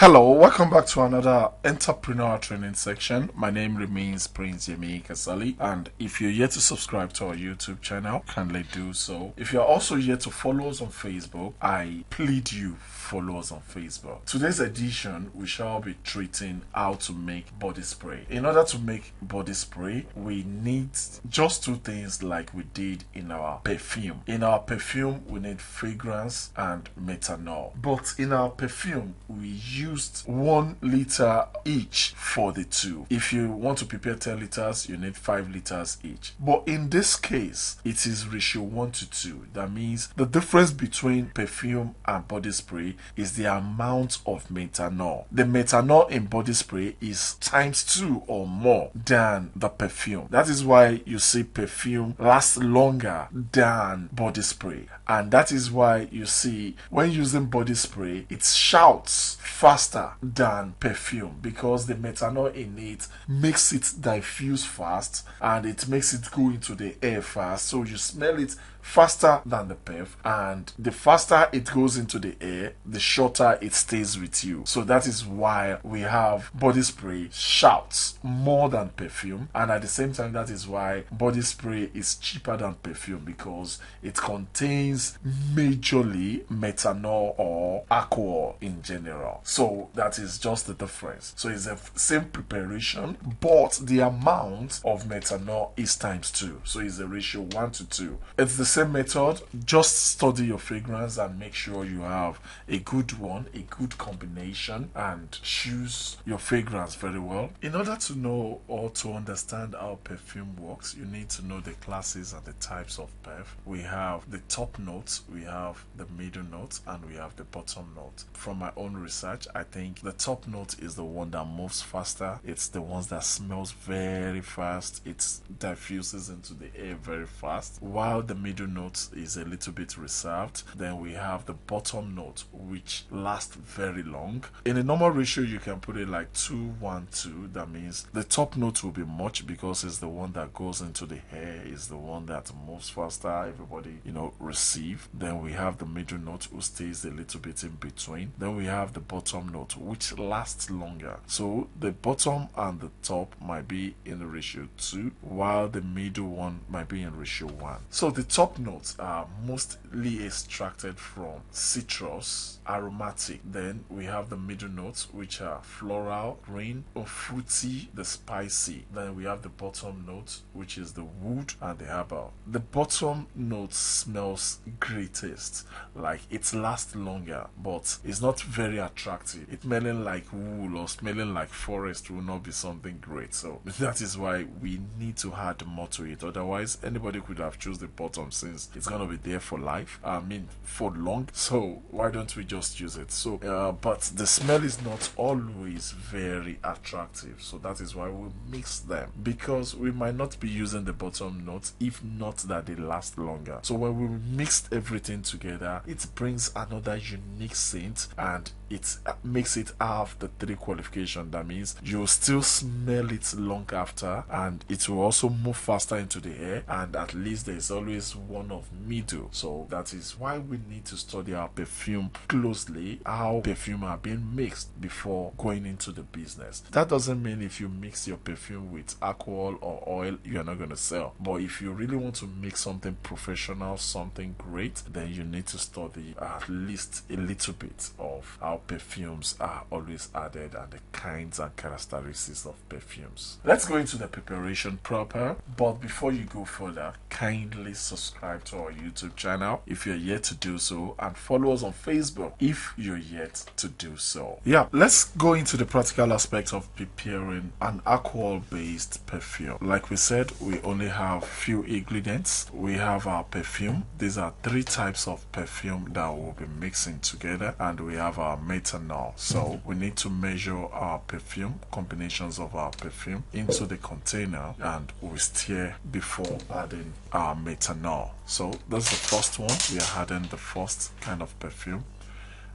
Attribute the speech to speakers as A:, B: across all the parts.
A: Hello, welcome back to another entrepreneur training section. My name remains Prince Yemi Kasali, and if you're yet to subscribe to our YouTube channel, kindly do so. If you're also yet to follow us on Facebook, I plead you follow us on Facebook. Today's edition, we shall be treating how to make body spray. In order to make body spray, we need just two things like we did in our perfume. In our perfume, we need fragrance and methanol. But in our perfume, we used 1 liter each for the two. If you want to prepare 10 liters, you need 5 liters each. But in this case, it is ratio 1 to 2. That means the difference between perfume and body spray is the amount of methanol. The methanol in body spray is times 2 or more than the perfume. That is why you see perfume lasts longer than body spray. And that is why you see when using body spray, it shouts faster than perfume because the methanol in it makes it diffuse fast and it makes it go into the air fast. So you smell it faster than the perf, and the faster it goes into the air, the shorter it stays with you. So that is why we have body spray shouts more than perfume, and at the same time that is why body spray is cheaper than perfume because it contains majorly methanol or alcohol in general. So that is just the difference. So it's the same preparation, but the amount of methanol is times 2. So it's a ratio 1 to 2. It's the same method. Just study your fragrance and make sure you have a good one, a good combination, and choose your fragrance very well. In order to know or to understand how perfume works, you need to know the classes and the types of perf. We have the top notes, we have the middle notes, and we have the bottom note. From my own research, I think the top note is the one that moves faster. It's the ones that smells very fast. It diffuses into the air very fast, while the middle note is a little bit reserved. Then we have the bottom note, which lasts very long. In a normal ratio, you can put it like 2-1-2. That means the top note will be much because it's the one that goes into the hair, is the one that moves faster, everybody receive. Then we have the middle note, who stays a little bit in between. Then we have the bottom note, which lasts longer. So the bottom and the top might be in the ratio 2, while the middle one might be in ratio 1. So the top notes are mostly extracted from citrus, aromatic. Then we have the middle notes, which are floral, green, or fruity, the spicy. Then we have the bottom note, which is the wood and the herbal. The bottom note smells greatest, like it lasts longer, but it's not very attractive. It smelling like wool or smelling like forest will not be something great. So that is why we need to add more to it. Otherwise, anybody could have chosen the bottom since it's gonna be there for life. I mean, for long. So why don't we just use it? So, but the smell is not always very attractive. So that is why we mix them, because we might not be using the bottom notes if not that they last longer. So when we mixed everything together, it brings another unique scent and it makes it have the 3 qualification. That means you'll still smell it long after, and it will also move faster into the air, and at least there's always one of middle. So that is why we need to study our perfume closely, how perfume are being mixed before going into the business. That doesn't mean if you mix your perfume with alcohol or oil, you're not going to sell. But if you really want to make something professional, something great, then you need to study at least a little bit of how perfumes are always added and the kinds and characteristics of perfumes. Let's go into the preparation proper. But before you go further, kindly subscribe to our YouTube channel if you're yet to do so, and follow us on Facebook if you're yet to do so. Yeah, let's go into the practical aspect of preparing an alcohol-based perfume. Like we said, we only have few ingredients. We have our perfume. These are 3 types of perfume that we'll be mixing together, and we have our methanol. So we need to measure our perfume, combinations of our perfume, into the container, and we stir before adding our methanol. So that's the first one. We are adding the first kind of perfume,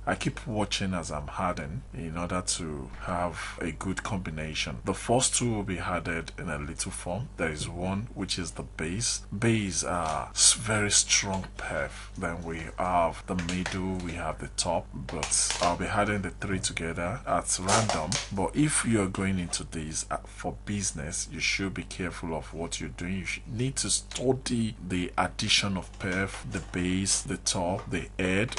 A: I keep watching as I'm adding in order to have a good combination. The first two will be added in a little form. There is one which is the base. Base are very strong perf. Then we have the middle, we have the top, but I'll be adding the three together at random. But if you're going into this for business, you should be careful of what you're doing. You need to study the addition of perf, the base, the top, the head,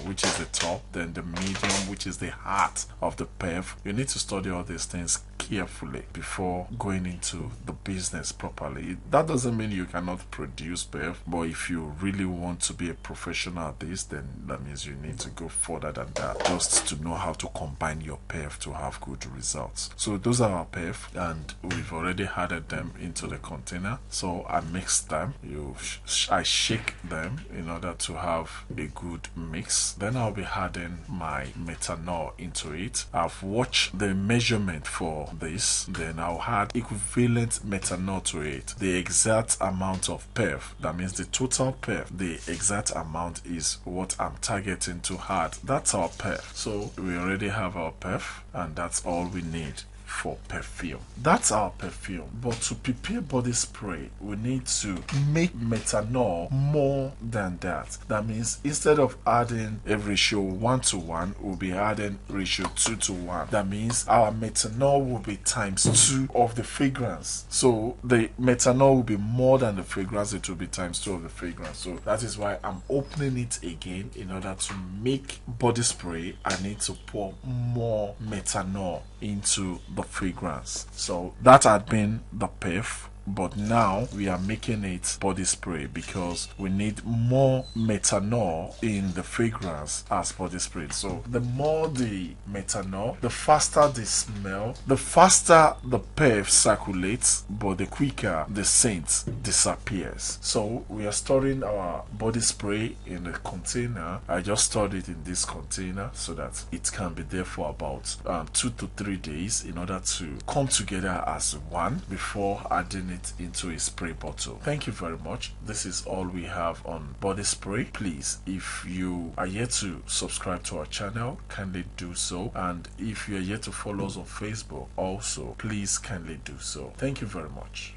A: which is the top, then the medium, which is the heart of the perf. You need to study all these things carefully before going into the business properly. That doesn't mean you cannot produce perf, but if you really want to be a professional at this, then that means you need to go further than that, just to know how to combine your perf to have good results. So those are our perf, and we've already added them into the container. So I mix them. I shake them in order to have a good mix. Then I'll be adding my methanol into it. I've watched the measurement for this, then I'll add equivalent methanol to it, the exact amount of perf. That means the total perf, the exact amount is what I'm targeting to add. That's our perf. So we already have our perf, and that's all we need for perfume. That's our perfume. But to prepare body spray, we need to make methanol more than that. That means instead of adding a ratio 1:1, we'll be adding ratio 2:1. That means our methanol will be times 2 of the fragrance. So the methanol will be more than the fragrance, it will be times 2 of the fragrance. So that is why I'm opening it again. In order to make body spray, I need to pour more methanol into the fragrance. So that had been the perf, but now we are making it body spray because we need more methanol in the fragrance as body spray. So the more the methanol, the faster the smell, the faster the perf circulates, but the quicker the scent disappears. So we are storing our body spray in a container. I just stored it in this container so that it can be there for about 2 to 3 days in order to come together as one before adding it into a spray bottle. Thank you very much. This is all we have on body spray. Please, if you are yet to subscribe to our channel, kindly do so, and if you are yet to follow us on Facebook also, please kindly do so. Thank you very much.